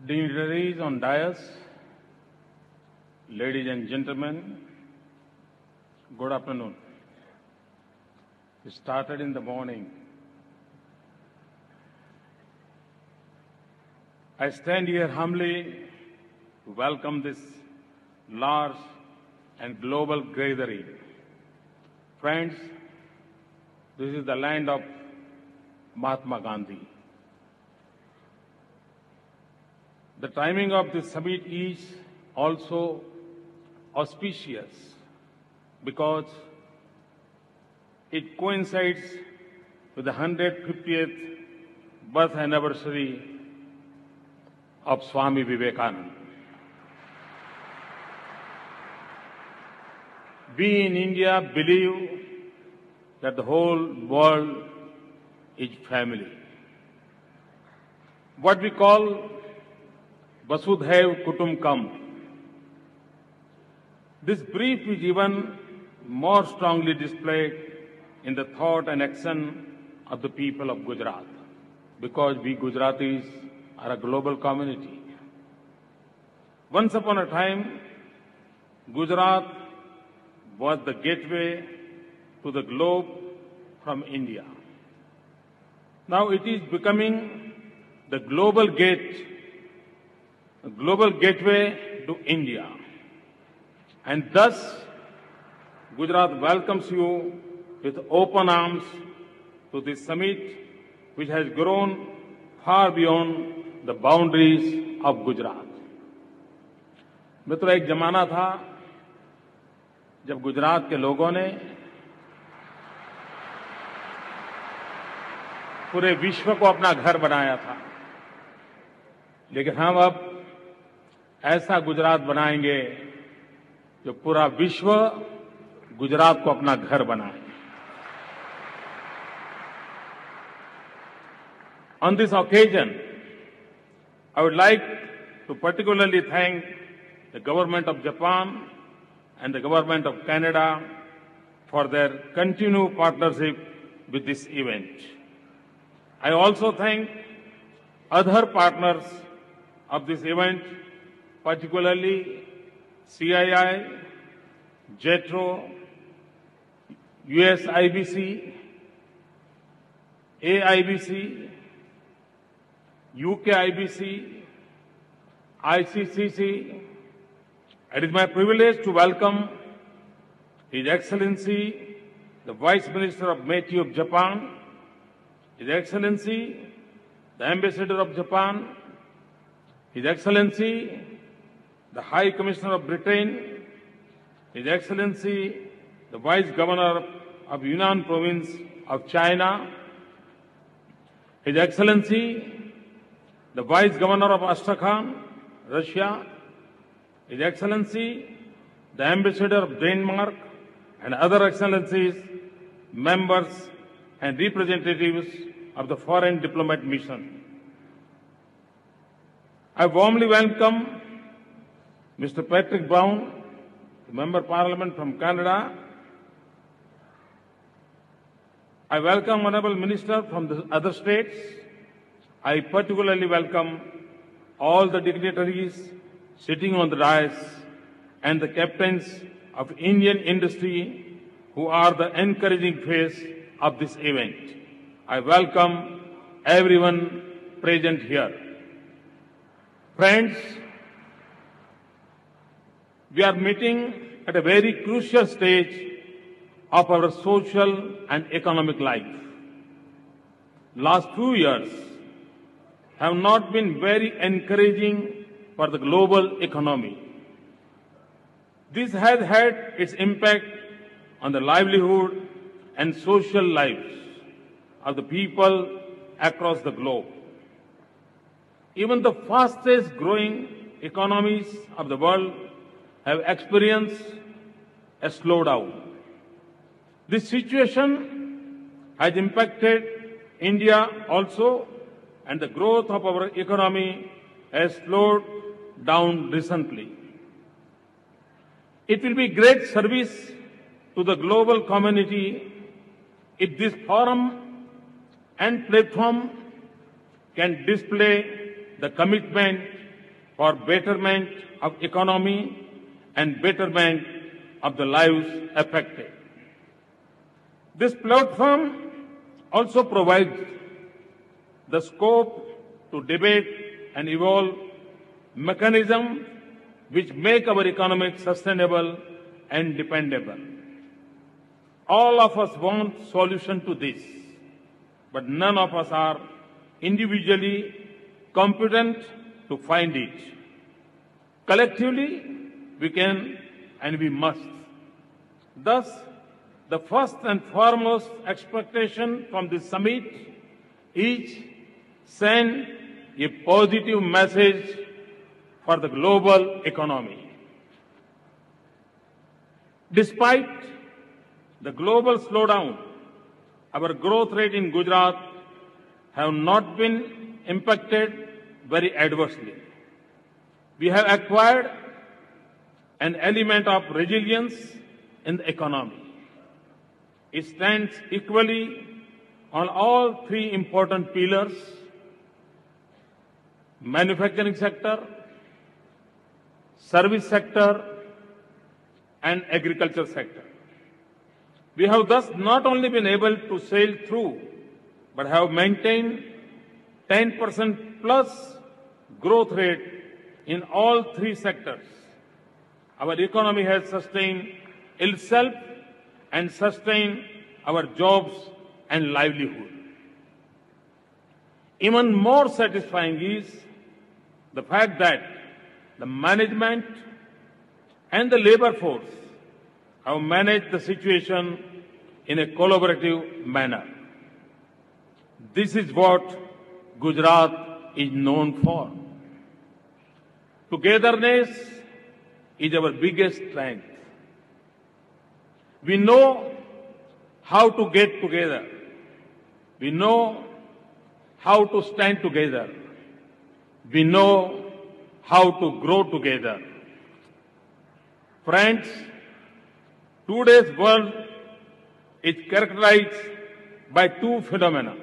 Dignitaries on dais, ladies and gentlemen, good afternoon. We started in the morning. I stand here humbly to welcome this large and global gathering. Friends, this is the land of Mahatma Gandhi. The timing of this summit is also auspicious because it coincides with the 150th birth anniversary of Swami Vivekananda. We in India believe that the whole world is family. What we call Vasudhaiv Kutumbakam. This brief is even more strongly displayed in the thought and action of the people of Gujarat, because we Gujaratis are a global community. Once upon a time, Gujarat was the gateway to the globe from India. Now it is becoming the global gateway to India. And thus, Gujarat welcomes you with open arms to this summit, which has grown far beyond the boundaries of Gujarat. मित्रों, एक जमाना था जब गुजरात के लोगों ने पूरे विश्व को अपना घर बनाया था, लेकिन हम अब ऐसा गुजरात बनाएंगे जो पूरा विश्व गुजरात को अपना घर बनाए. On this occasion, I would like to particularly thank the government of Japan and the government of Canada for their continued partnership with this event. I also thank other partners of this event, particularly CII, JETRO, USIBC, AIBC, UKIBC, ICCC. It is my privilege to welcome His Excellency, the Vice Minister of Meitei of Japan, His Excellency, the Ambassador of Japan, His Excellency, the High Commissioner of Britain, His Excellency, the Vice Governor of Yunnan Province of China, His Excellency, the Vice Governor of Astrakhan, Russia, His Excellency, the Ambassador of Denmark, and other excellencies, members and representatives of the Foreign Diplomat Mission. I warmly welcome Mr. Patrick Brown, the Member of Parliament from Canada. I welcome Honourable Minister from the other states. I particularly welcome all the dignitaries sitting on the dais and the captains of Indian industry who are the encouraging face of this event. I welcome everyone present here. Friends, we are meeting at a very crucial stage of our social and economic life. Last few years have not been very encouraging for the global economy. This has had its impact on the livelihood and social lives of the people across the globe. Even the fastest growing economies of the world have experienced a slowdown. This situation has impacted India also, and the growth of our economy has slowed down recently. It will be great service to the global community if this forum and platform can display the commitment for betterment of economy and betterment of the lives affected. This platform also provides the scope to debate and evolve mechanisms which make our economy sustainable and dependable. All of us want solution to this, but none of us are individually competent to find it. Collectively, we can and we must. Thus, the first and foremost expectation from this summit is send a positive message for the global economy. Despite the global slowdown, our growth rate in Gujarat have not been impacted very adversely. We have acquired an element of resilience in the economy. It stands equally on all three important pillars: manufacturing sector, service sector, and agriculture sector. We have thus not only been able to sail through, but have maintained 10% plus growth rate in all three sectors. Our economy has sustained itself and sustained our jobs and livelihood. Even more satisfying is the fact that the management and the labor force have managed the situation in a collaborative manner. This is what Gujarat is known for. Togetherness is our biggest strength. We know how to get together. We know how to stand together. We know how to grow together. Friends, today's world is characterized by two phenomena: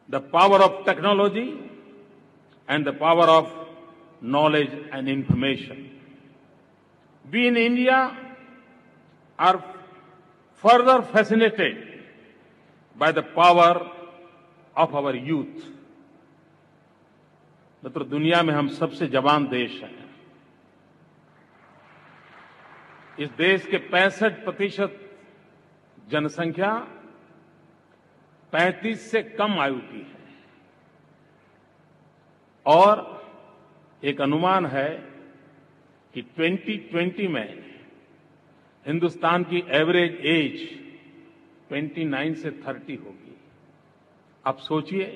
the power of technology and the power of knowledge and information. We in India are further fascinated by the power of our youth. मित्र, दुनिया में हम सबसे जवान देश हैं. इस देश के 65% जनसंख्या 35 से कम आयु की है और एक अनुमान है कि 2020 में हिंदुस्तान की एवरेज एज 29 से 30 होगी. आप सोचिए,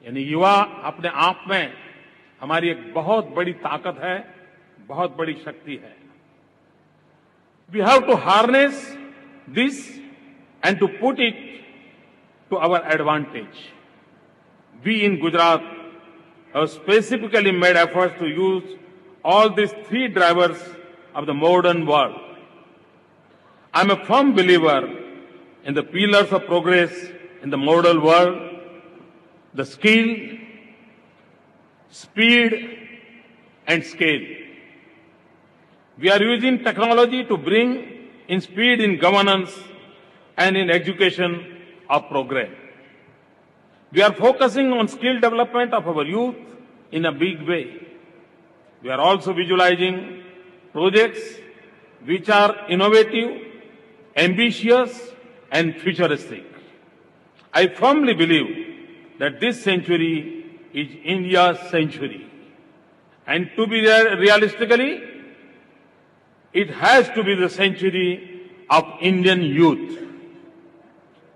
यानी युवा अपने आप में हमारी एक बहुत बड़ी ताकत है, बहुत बड़ी शक्ति है. We have to harness this and to put it to our advantage. We in Gujarat have specifically made efforts to use all these three drivers of the modern world. I am a firm believer in the pillars of progress in the modern world: the skill, speed, and scale. We are using technology to bring in speed in governance and in education of progress. We are focusing on skill development of our youth in a big way. We are also visualizing projects which are innovative, ambitious, and futuristic. I firmly believe that this century is India's century. And to be realistically, it has to be the century of Indian youth.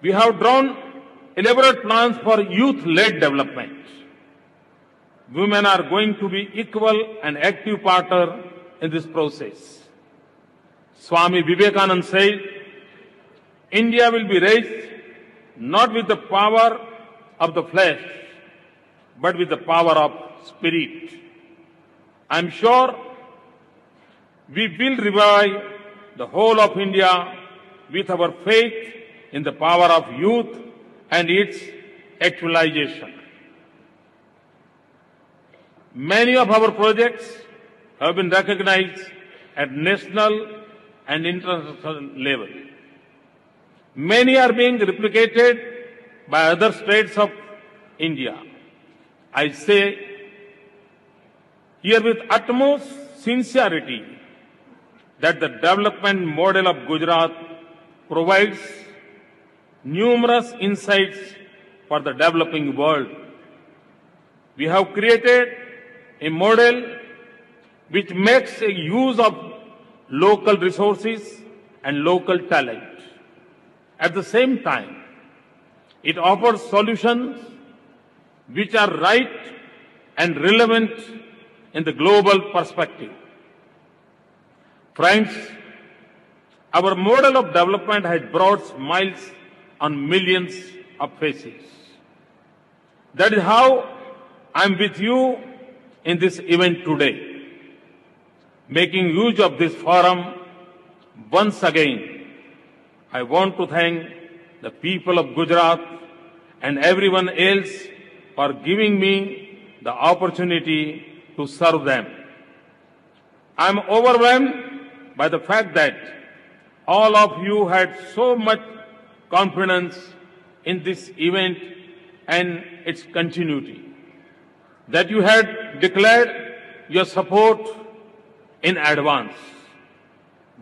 We have drawn elaborate plans for youth-led development. Women are going to be equal and active partner in this process. Swami Vivekananda said, India will be raised not with the power of the flesh, but with the power of spirit. I am sure we will revive the whole of India with our faith in the power of youth and its actualization. Many of our projects have been recognized at national and international level. Many are being replicated by other states of India. I say here with utmost sincerity that the development model of Gujarat provides numerous insights for the developing world. We have created a model which makes a use of local resources and local talent. At the same time, it offers solutions which are right and relevant in the global perspective. Friends, our model of development has brought smiles on millions of faces. That is how I am with you in this event today. Making use of this forum, once again, I want to thank the people of Gujarat and everyone else for giving me the opportunity to serve them. I am overwhelmed by the fact that all of you had so much confidence in this event and its continuity, that you had declared your support in advance.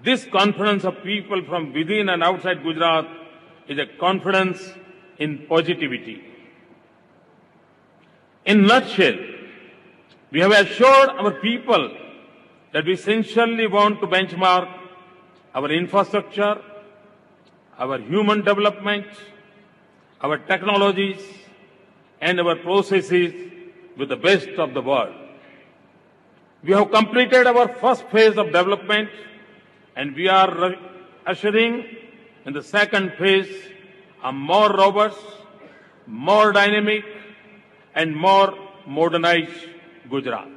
This confidence of people from within and outside Gujarat is a confidence in positivity. In a nutshell, we have assured our people that we sincerely want to benchmark our infrastructure, our human development, our technologies, and our processes with the best of the world. We have completed our first phase of development, and we are ushering in the second phase a more robust, more dynamic, and more modernized Gujarat.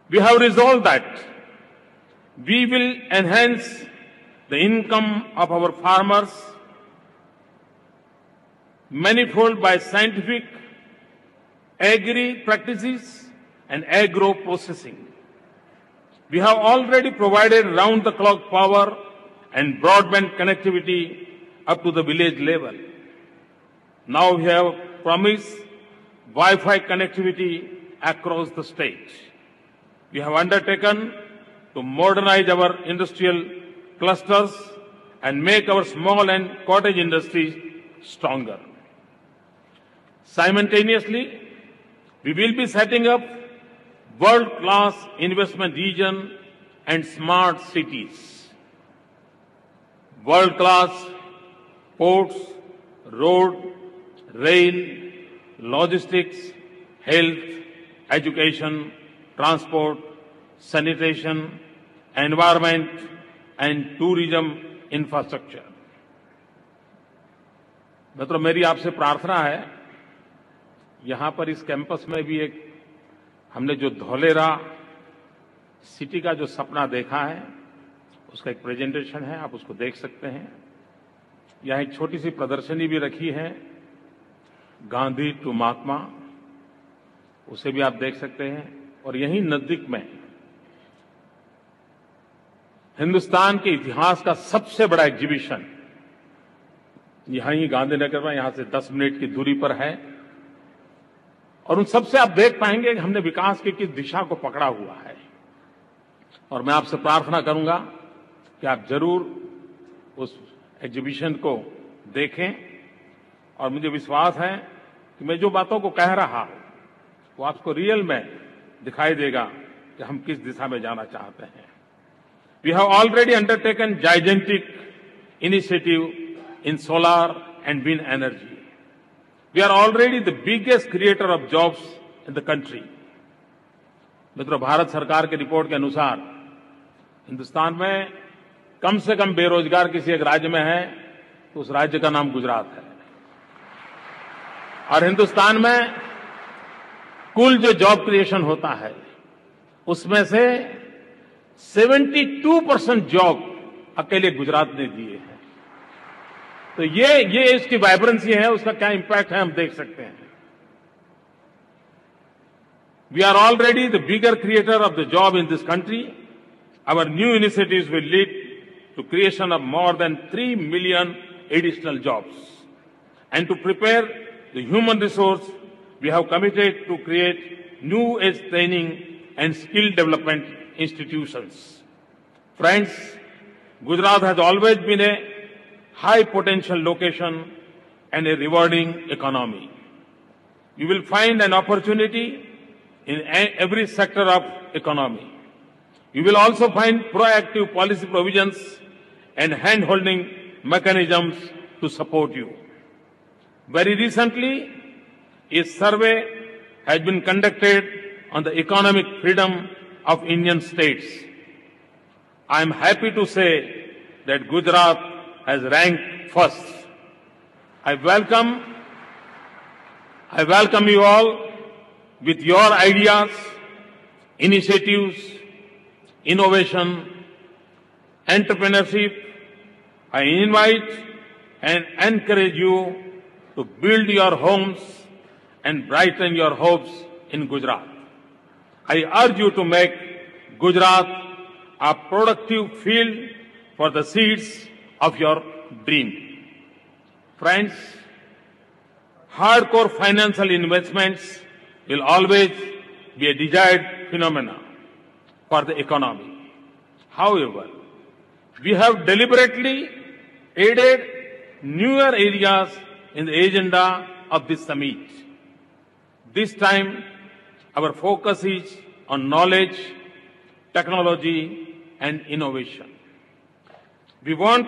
We have resolved that we will enhance the income of our farmers manifold by scientific agri practices and agro processing. We have already provided round-the-clock power and broadband connectivity up to the village level. Now we have promised Wi-Fi connectivity across the state. We have undertaken to modernize our industrial clusters and make our small and cottage industries stronger. Simultaneously, we will be setting up world-class investment region and smart cities. World-class ports, road, rail, logistics, health, education, transport, sanitation, environment, and tourism infrastructure. मित्रों, मेरी आपसे प्रार्थना है, यहां पर इस campus में भी एक हमने जो धौलेरा सिटी का जो सपना देखा है, उसका एक प्रेजेंटेशन है, आप उसको देख सकते हैं। यहां एक छोटी सी प्रदर्शनी भी रखी है, गांधी टू महात्मा, उसे भी आप देख सकते हैं। और यहीं नजदीक में हिंदुस्तान के इतिहास का सबसे बड़ा एग्जीबिशन यहां ही गांधीनगर में, यहां से 10 मिनट की दूरी पर है। और उन सबसे आप देख पाएंगे कि हमने विकास की किस दिशा को पकड़ा हुआ है। और मैं आपसे प्रार्थना करूंगा कि आप जरूर उस एग्जीबिशन को देखें। और मुझे विश्वास है कि मैं जो बातों को कह रहा हूं वो आपको रियल में दिखाई देगा कि हम किस दिशा में जाना चाहते हैं। We have already undertaken gigantic initiative in solar and wind energy. We are already the biggest creator of jobs in the country. मित्रों, भारत सरकार की रिपोर्ट के अनुसार हिंदुस्तान में कम से कम बेरोजगार किसी एक राज्य में है तो उस राज्य का नाम गुजरात है। और हिंदुस्तान में कुल जो जॉब क्रिएशन होता है उसमें से 72% जॉब अकेले गुजरात ने दिए हैं। तो ये इसकी वाइब्रेंसी है, उसका क्या इंपैक्ट है हम देख सकते हैं। We are already the bigger creator of the job in this country. Our new initiatives will lead to creation of more than 3 million additional jobs. And to prepare the human resource, we have committed to create new age training and skill development institutions. Friends, Gujarat has always been a high potential location and a rewarding economy. You will find an opportunity in every sector of economy. You will also find proactive policy provisions and hand-holding mechanisms to support you. Very recently, a survey has been conducted on the economic freedom of Indian states. I am happy to say that Gujarat has ranked first. I welcome you all with your ideas, initiatives, innovation, entrepreneurship. I invite and encourage you to build your homes and brighten your hopes in Gujarat. I urge you to make Gujarat a productive field for the seeds of your dream. Friends, hardcore financial investments will always be a desired phenomenon for the economy. However, we have deliberately added newer areas in the agenda of this summit. This time, our focus is on knowledge, technology, and innovation. We want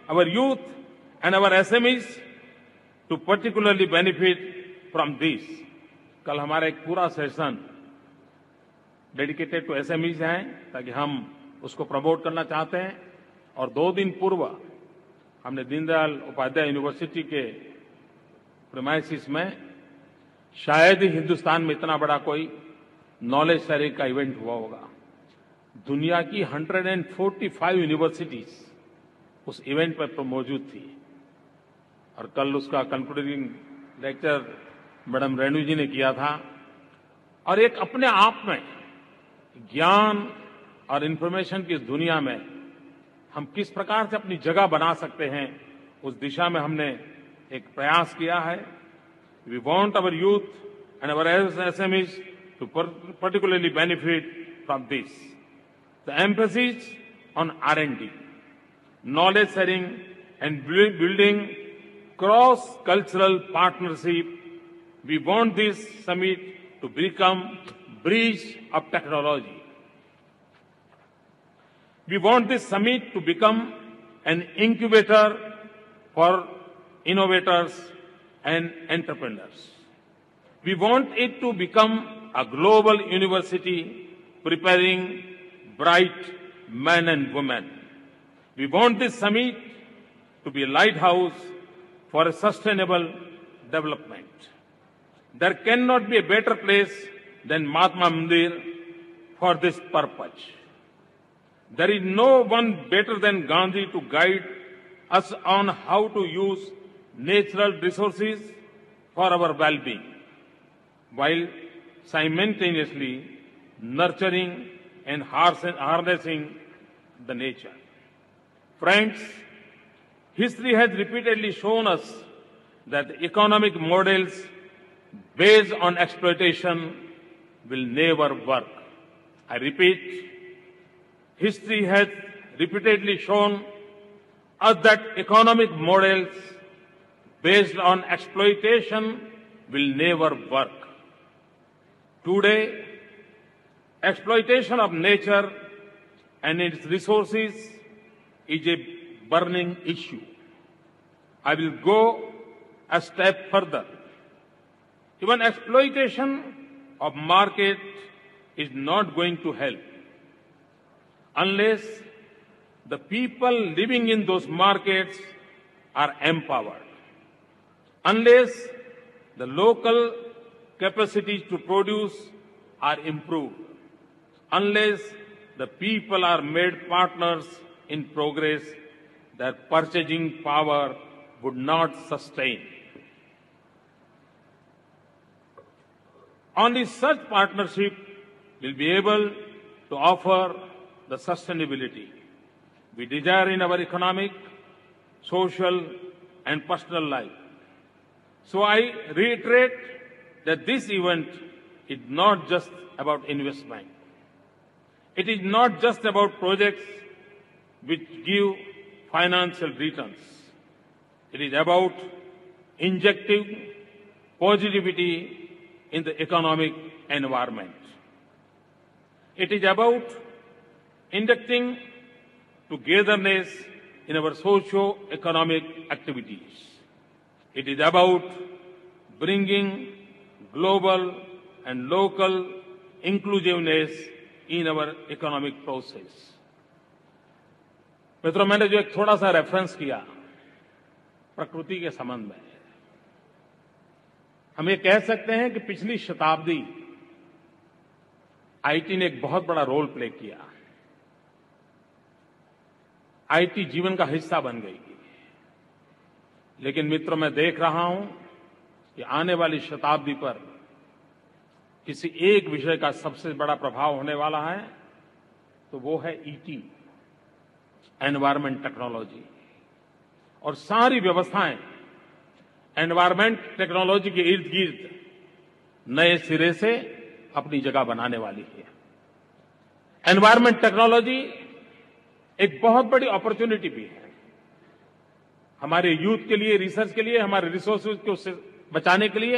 our youth and our SMEs to particularly benefit from this. कल हमारा एक पूरा session dedicated to SMEs है ताकि हम उसको promote करना चाहते हैं और 2 दिन पूर्व हमने दीनदयाल उपाध्याय यूनिवर्सिटी के प्रीमाइसिस में शायद ही हिंदुस्तान में इतना बड़ा कोई नॉलेज शेयरिंग का इवेंट हुआ होगा। दुनिया की 145 यूनिवर्सिटीज उस इवेंट पर मौजूद थी और कल उसका कंक्लूडिंग लेक्चर मैडम रेणु जी ने किया था और एक अपने आप में ज्ञान और इंफॉर्मेशन की इस दुनिया में हम किस प्रकार से अपनी जगह बना सकते हैं उस दिशा में हमने एक प्रयास किया है। We want our youth and our SMEs to particularly benefit from this. The emphasis on R&D, knowledge sharing and building cross-cultural partnership. We want this summit to become bridge of technology. We want this summit to become an incubator for innovators and entrepreneurs. We want it to become a global university preparing bright men and women. We want this summit to be a lighthouse for a sustainable development. There cannot be a better place than Mahatma Mandir for this purpose. There is no one better than Gandhi to guide us on how to use natural resources for our well-being, while simultaneously nurturing and harnessing the nature. Friends, history has repeatedly shown us that economic models based on exploitation will never work. I repeat, history has repeatedly shown us that economic models based on exploitation will never work. Today, exploitation of nature and its resources is a burning issue. I will go a step further. Even exploitation of market is not going to help unless the people living in those markets are empowered, unless the local capacities to produce are improved, unless the people are made partners in progress, their purchasing power would not sustain. Only such partnership will be able to offer the sustainability we desire in our economic, social, and personal life. So I reiterate that this event is not just about investment. It is not just about projects which give financial returns. It is about injecting positivity in the economic environment. It is about inducting togetherness in our socio-economic activities. It is about bringing global and local inclusiveness in our economic process. मित्रों, मैंने जो एक थोड़ा सा reference किया प्रकृति के संबंध में, हम ये कह सकते हैं कि पिछली शताब्दी आईटी ने एक बहुत बड़ा रोल प्ले किया। आईटी जीवन का हिस्सा बन गई। लेकिन मित्रों, मैं देख रहा हूं कि आने वाली शताब्दी पर किसी एक विषय का सबसे बड़ा प्रभाव होने वाला है, तो वो है ईटी, एनवायरमेंट टेक्नोलॉजी। और सारी व्यवस्थाएं एनवायरमेंट टेक्नोलॉजी के इर्द गिर्द नए सिरे से अपनी जगह बनाने वाली है। एनवायरमेंट टेक्नोलॉजी एक बहुत बड़ी अपॉर्चुनिटी भी है हमारे यूथ के लिए, रिसर्च के लिए, हमारे रिसोर्सेज को उससे बचाने के लिए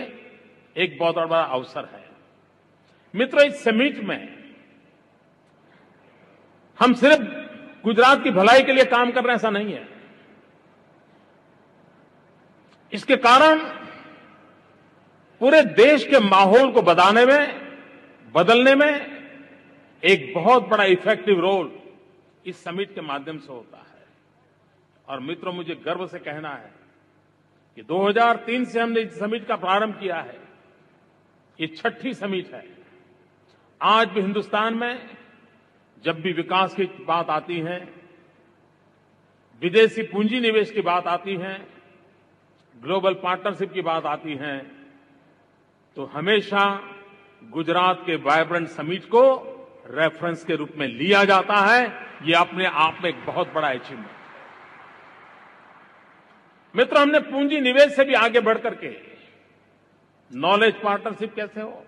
एक बहुत बड़ा अवसर है। मित्रों, इस समिट में हम सिर्फ गुजरात की भलाई के लिए काम कर रहे हैं, ऐसा नहीं है। इसके कारण पूरे देश के माहौल को बदलने में एक बहुत बड़ा इफेक्टिव रोल इस समिट के माध्यम से होता है। और मित्रों, मुझे गर्व से कहना है कि 2003 से हमने इस समिट का प्रारंभ किया है। ये छठी समिट है। आज भी हिंदुस्तान में जब भी विकास की बात आती है, विदेशी पूंजी निवेश की बात आती है, ग्लोबल पार्टनरशिप की बात आती है, तो हमेशा गुजरात के वाइब्रेंट समिट को रेफरेंस के रूप में लिया जाता है। ये अपने आप में एक बहुत बड़ा अचीवमेंट। मित्रों, हमने पूंजी निवेश से भी आगे बढ़कर के नॉलेज पार्टनरशिप कैसे हो,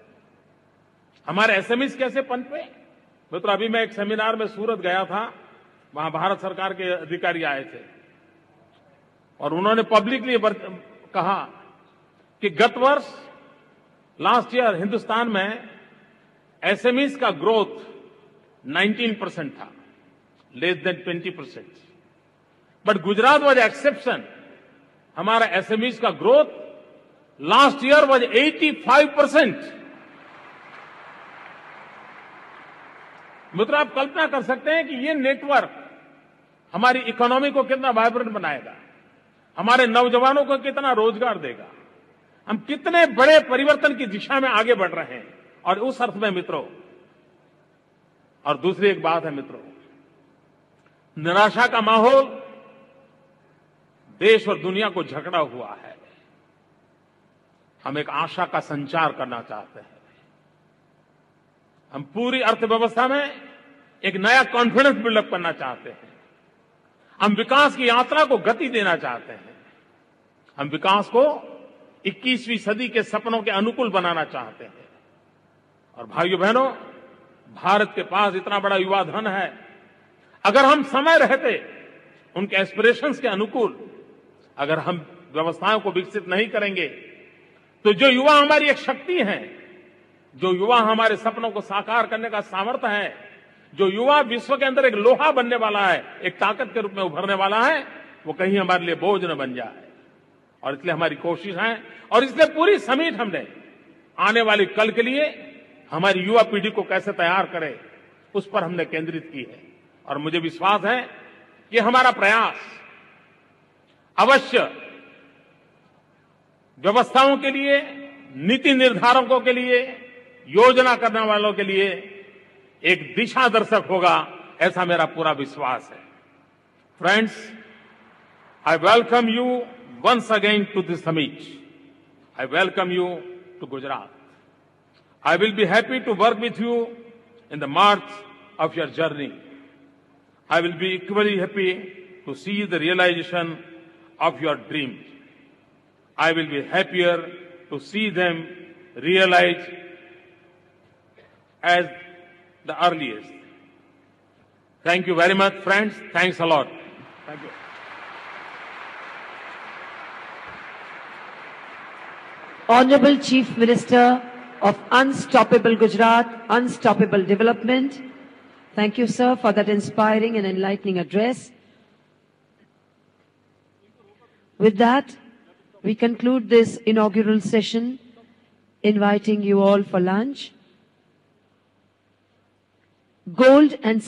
हमारे एसएमईज कैसे पनपे। मित्रों, अभी मैं एक सेमिनार में सूरत गया था, वहां भारत सरकार के अधिकारी आए थे और उन्होंने पब्लिकली कहा कि गत वर्ष लास्ट ईयर हिंदुस्तान में एसएमईज का ग्रोथ 19% था, less than 20%। But Gujarat was exception. हमारा एसएमईज का ग्रोथ लास्ट ईयर वाज 85%। मित्रों, आप कल्पना कर सकते हैं कि ये नेटवर्क हमारी इकोनॉमी को कितना वाइब्रेंट बनाएगा, हमारे नौजवानों को कितना रोजगार देगा, हम कितने बड़े परिवर्तन की दिशा में आगे बढ़ रहे हैं। और उस अर्थ में मित्रों, और दूसरी एक बात है मित्रों, निराशा का माहौल देश और दुनिया को झकड़ा हुआ है। हम एक आशा का संचार करना चाहते हैं। हम पूरी अर्थव्यवस्था में एक नया कॉन्फिडेंस बिल्डअप करना चाहते हैं। हम विकास की यात्रा को गति देना चाहते हैं। हम विकास को 21वीं सदी के सपनों के अनुकूल बनाना चाहते हैं। और भाइयों बहनों, भारत के पास इतना बड़ा युवा धन है। अगर हम समय रहते उनके एस्पिरेशंस के अनुकूल अगर हम व्यवस्थाओं को विकसित नहीं करेंगे, तो जो युवा हमारी एक शक्ति है, जो युवा हमारे सपनों को साकार करने का सामर्थ्य है, जो युवा विश्व के अंदर एक लोहा बनने वाला है, एक ताकत के रूप में उभरने वाला है, वो कहीं हमारे लिए बोझ न बन जाए। और इसलिए हमारी कोशिश है, और इसलिए पूरी समिट हमने आने वाली कल के लिए हमारी युवा पीढ़ी को कैसे तैयार करें, उस पर हमने केंद्रित की है। और मुझे विश्वास है कि हमारा प्रयास अवश्य व्यवस्थाओं के लिए, नीति निर्धारकों के लिए, योजना करने वालों के लिए एक दिशा दर्शक होगा, ऐसा मेरा पूरा विश्वास है। Friends, I welcome you once again to this summit. I welcome you to Gujarat. I will be happy to work with you in the march of your journey. I will be equally happy to see the realization of your dreams. I will be happier to see them realized as the earliest. Thank you very much, friends. Thanks a lot. Thank you. Honorable Chief Minister of Unstoppable Gujarat, Unstoppable Development. Thank you, sir, for that inspiring and enlightening address. With that, we conclude this inaugural session, inviting you all for lunch. Gold and